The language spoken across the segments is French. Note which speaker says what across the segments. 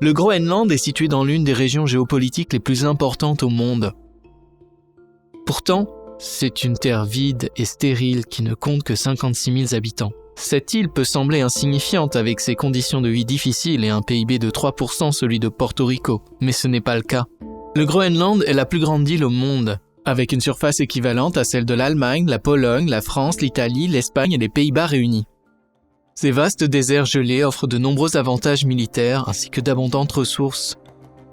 Speaker 1: Le Groenland est situé dans l'une des régions géopolitiques les plus importantes au monde. Pourtant, c'est une terre vide et stérile qui ne compte que 56 000 habitants. Cette île peut sembler insignifiante avec ses conditions de vie difficiles et un PIB de 3%, celui de Porto Rico, mais ce n'est pas le cas. Le Groenland est la plus grande île au monde, avec une surface équivalente à celle de l'Allemagne, la Pologne, la France, l'Italie, l'Espagne et les Pays-Bas réunis. Ces vastes déserts gelés offrent de nombreux avantages militaires ainsi que d'abondantes ressources.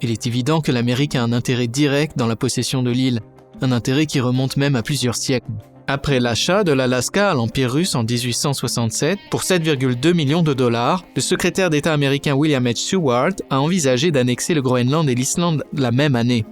Speaker 1: Il est évident que l'Amérique a un intérêt direct dans la possession de l'île, un intérêt qui remonte même à plusieurs siècles. Après l'achat de l'Alaska à l'Empire russe en 1867 pour 7,2 millions de dollars, le secrétaire d'État américain William H. Seward a envisagé d'annexer le Groenland et l'Islande la même année.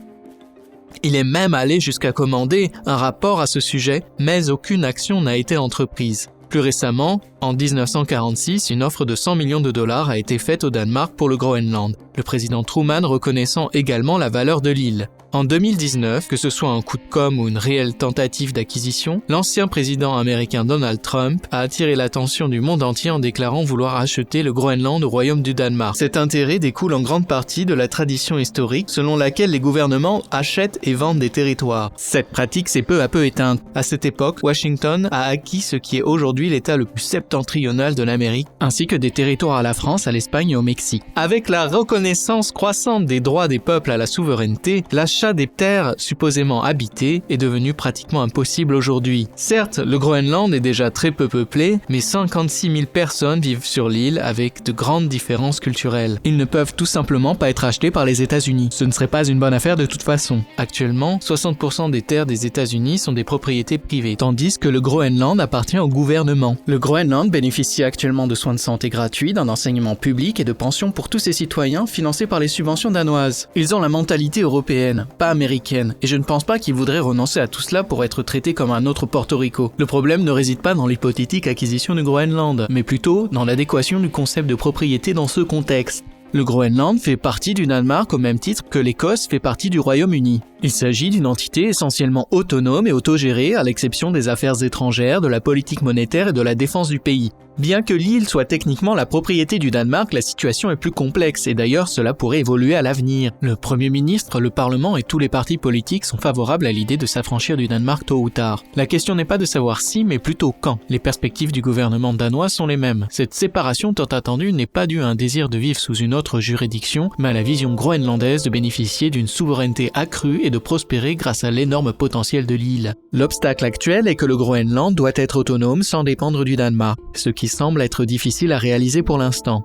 Speaker 1: Il est même allé jusqu'à commander un rapport à ce sujet, mais aucune action n'a été entreprise. Plus récemment, en 1946, une offre de 100 millions de dollars a été faite au Danemark pour le Groenland, le président Truman reconnaissant également la valeur de l'île. En 2019, que ce soit un coup de com' ou une réelle tentative d'acquisition, l'ancien président américain Donald Trump a attiré l'attention du monde entier en déclarant vouloir acheter le Groenland au Royaume du Danemark. Cet intérêt découle en grande partie de la tradition historique selon laquelle les gouvernements achètent et vendent des territoires. Cette pratique s'est peu à peu éteinte. À cette époque, Washington a acquis ce qui est aujourd'hui l'État le plus septentrional de l'Amérique, ainsi que des territoires à la France, à l'Espagne et au Mexique. Avec la reconnaissance croissante des droits des peuples à la souveraineté, l'achat des terres supposément habitées est devenu pratiquement impossible aujourd'hui. Certes, le Groenland est déjà très peu peuplé, mais 56 000 personnes vivent sur l'île avec de grandes différences culturelles. Ils ne peuvent tout simplement pas être achetés par les États-Unis. Ce ne serait pas une bonne affaire de toute façon. Actuellement, 60% des terres des États-Unis sont des propriétés privées, tandis que le Groenland appartient au gouvernement. Le Groenland bénéficie actuellement de soins de santé gratuits, d'un enseignement public et de pensions pour tous ses citoyens financés par les subventions danoises. Ils ont la mentalité européenne, pas américaine, et je ne pense pas qu'ils voudraient renoncer à tout cela pour être traités comme un autre Porto Rico. Le problème ne réside pas dans l'hypothétique acquisition du Groenland, mais plutôt dans l'adéquation du concept de propriété dans ce contexte. Le Groenland fait partie du Danemark au même titre que l'Écosse fait partie du Royaume-Uni. Il s'agit d'une entité essentiellement autonome et autogérée à l'exception des affaires étrangères, de la politique monétaire et de la défense du pays. Bien que l'île soit techniquement la propriété du Danemark, la situation est plus complexe et d'ailleurs cela pourrait évoluer à l'avenir. Le Premier ministre, le Parlement et tous les partis politiques sont favorables à l'idée de s'affranchir du Danemark tôt ou tard. La question n'est pas de savoir si, mais plutôt quand. Les perspectives du gouvernement danois sont les mêmes. Cette séparation tant attendue n'est pas due à un désir de vivre sous une autre juridiction, mais à la vision groenlandaise de bénéficier d'une souveraineté accrue et de prospérer grâce à l'énorme potentiel de l'île. L'obstacle actuel est que le Groenland doit être autonome sans dépendre du Danemark, ce qui semble être difficile à réaliser pour l'instant.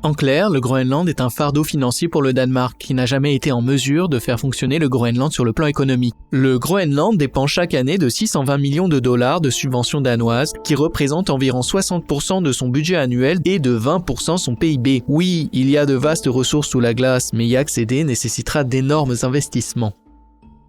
Speaker 1: En clair, le Groenland est un fardeau financier pour le Danemark qui n'a jamais été en mesure de faire fonctionner le Groenland sur le plan économique. Le Groenland dépend chaque année de 620 millions de dollars de subventions danoises qui représentent environ 60% de son budget annuel et de 20% son PIB. Oui, il y a de vastes ressources sous la glace, mais y accéder nécessitera d'énormes investissements.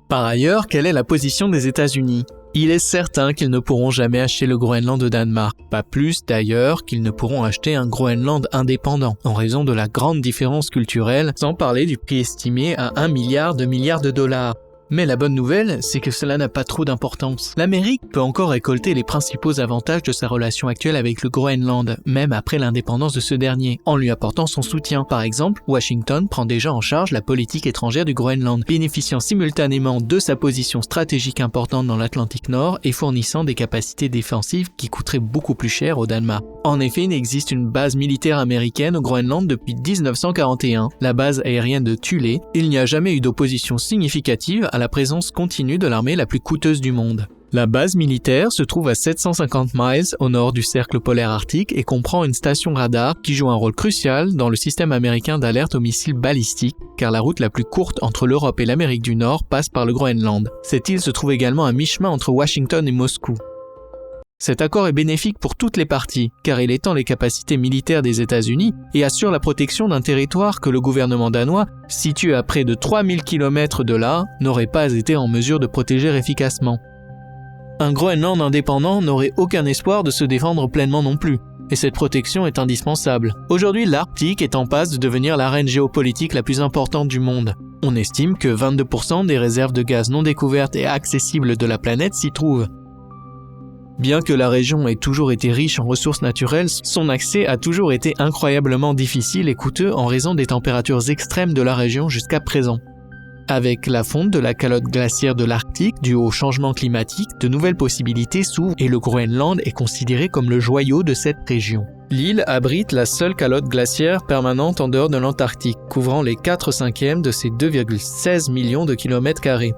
Speaker 1: Par ailleurs, quelle est la position des États-Unis ? Il est certain qu'ils ne pourront jamais acheter le Groenland au Danemark, pas plus d'ailleurs qu'ils ne pourront acheter un Groenland indépendant, en raison de la grande différence culturelle, sans parler du prix estimé à 1 milliard de dollars. Mais la bonne nouvelle, c'est que cela n'a pas trop d'importance. L'Amérique peut encore récolter les principaux avantages de sa relation actuelle avec le Groenland, même après l'indépendance de ce dernier, en lui apportant son soutien. Par exemple, Washington prend déjà en charge la politique étrangère du Groenland, bénéficiant simultanément de sa position stratégique importante dans l'Atlantique Nord et fournissant des capacités défensives qui coûteraient beaucoup plus cher au Danemark. En effet, il existe une base militaire américaine au Groenland depuis 1941, la base aérienne de Thule. Il n'y a jamais eu d'opposition significative à la présence continue de l'armée la plus coûteuse du monde. La base militaire se trouve à 750 miles au nord du cercle polaire arctique et comprend une station radar qui joue un rôle crucial dans le système américain d'alerte aux missiles balistiques, car la route la plus courte entre l'Europe et l'Amérique du Nord passe par le Groenland. Cette île se trouve également à mi-chemin entre Washington et Moscou. Cet accord est bénéfique pour toutes les parties, car il étend les capacités militaires des États-Unis et assure la protection d'un territoire que le gouvernement danois, situé à près de 3000 km de là, n'aurait pas été en mesure de protéger efficacement. Un Groenland indépendant n'aurait aucun espoir de se défendre pleinement non plus, et cette protection est indispensable. Aujourd'hui, l'Arctique est en passe de devenir l'arène géopolitique la plus importante du monde. On estime que 22% des réserves de gaz non découvertes et accessibles de la planète s'y trouvent. Bien que la région ait toujours été riche en ressources naturelles, son accès a toujours été incroyablement difficile et coûteux en raison des températures extrêmes de la région jusqu'à présent. Avec la fonte de la calotte glaciaire de l'Arctique due au changement climatique, de nouvelles possibilités s'ouvrent et le Groenland est considéré comme le joyau de cette région. L'île abrite la seule calotte glaciaire permanente en dehors de l'Antarctique, couvrant les 4/5 de ses 2,16 millions de kilomètres carrés.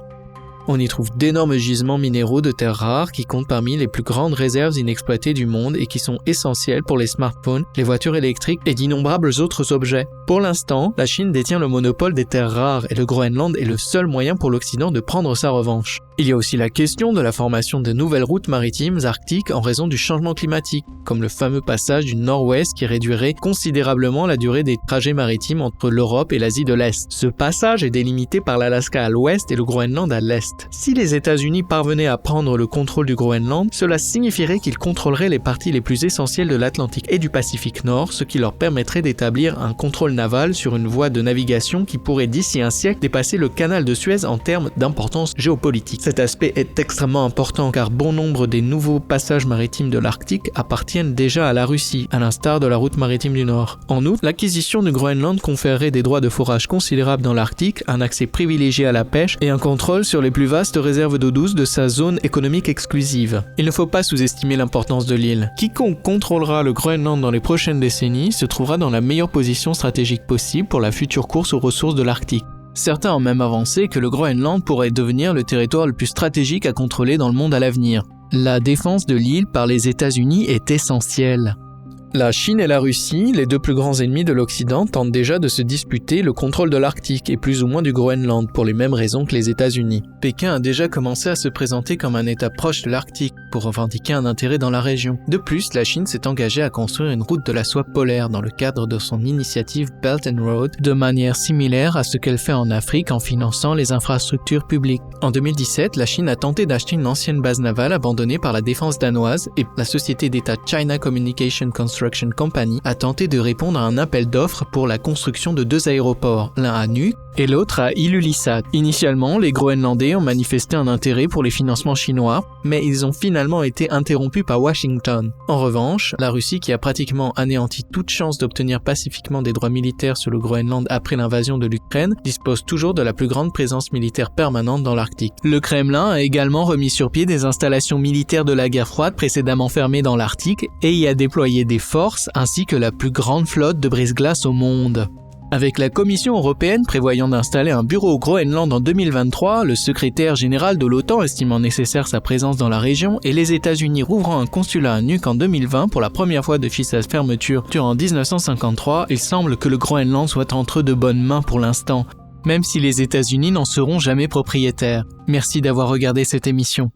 Speaker 1: On y trouve d'énormes gisements minéraux de terres rares qui comptent parmi les plus grandes réserves inexploitées du monde et qui sont essentiels pour les smartphones, les voitures électriques et d'innombrables autres objets. Pour l'instant, la Chine détient le monopole des terres rares et le Groenland est le seul moyen pour l'Occident de prendre sa revanche. Il y a aussi la question de la formation de nouvelles routes maritimes arctiques en raison du changement climatique, comme le fameux passage du nord-ouest qui réduirait considérablement la durée des trajets maritimes entre l'Europe et l'Asie de l'Est. Ce passage est délimité par l'Alaska à l'ouest et le Groenland à l'est. Si les États-Unis parvenaient à prendre le contrôle du Groenland, cela signifierait qu'ils contrôleraient les parties les plus essentielles de l'Atlantique et du Pacifique Nord, ce qui leur permettrait d'établir un contrôle naval sur une voie de navigation qui pourrait d'ici un siècle dépasser le canal de Suez en termes d'importance géopolitique. Cet aspect est extrêmement important car bon nombre des nouveaux passages maritimes de l'Arctique appartiennent déjà à la Russie, à l'instar de la route maritime du Nord. En outre, l'acquisition du Groenland conférerait des droits de forage considérables dans l'Arctique, un accès privilégié à la pêche et un contrôle sur les plus vastes réserves d'eau douce de sa zone économique exclusive. Il ne faut pas sous-estimer l'importance de l'île. Quiconque contrôlera le Groenland dans les prochaines décennies se trouvera dans la meilleure position stratégique possible pour la future course aux ressources de l'Arctique. Certains ont même avancé que le Groenland pourrait devenir le territoire le plus stratégique à contrôler dans le monde à l'avenir. La défense de l'île par les États-Unis est essentielle. La Chine et la Russie, les deux plus grands ennemis de l'Occident, tentent déjà de se disputer le contrôle de l'Arctique et plus ou moins du Groenland pour les mêmes raisons que les États-Unis. Pékin a déjà commencé à se présenter comme un État proche de l'Arctique pour revendiquer un intérêt dans la région. De plus, la Chine s'est engagée à construire une route de la soie polaire dans le cadre de son initiative Belt and Road, de manière similaire à ce qu'elle fait en Afrique en finançant les infrastructures publiques. En 2017, la Chine a tenté d'acheter une ancienne base navale abandonnée par la défense danoise et la société d'État China Communication Construction Company a tenté de répondre à un appel d'offres pour la construction de 2 aéroports, l'un à Nuuk et l'autre à Ilulissat. Initialement, les Groenlandais ont manifesté un intérêt pour les financements chinois, mais ils ont finalement été interrompus par Washington. En revanche, la Russie, qui a pratiquement anéanti toute chance d'obtenir pacifiquement des droits militaires sur le Groenland après l'invasion de l'Ukraine, dispose toujours de la plus grande présence militaire permanente dans l'Arctique. Le Kremlin a également remis sur pied des installations militaires de la guerre froide précédemment fermées dans l'Arctique et y a déployé des forces ainsi que la plus grande flotte de brise-glace au monde. Avec la Commission européenne prévoyant d'installer un bureau au Groenland en 2023, le secrétaire général de l'OTAN estimant nécessaire sa présence dans la région et les États-Unis rouvrant un consulat à Nuuk en 2020 pour la première fois depuis sa fermeture durant 1953, il semble que le Groenland soit entre de bonnes mains pour l'instant, même si les États-Unis n'en seront jamais propriétaires. Merci d'avoir regardé cette émission.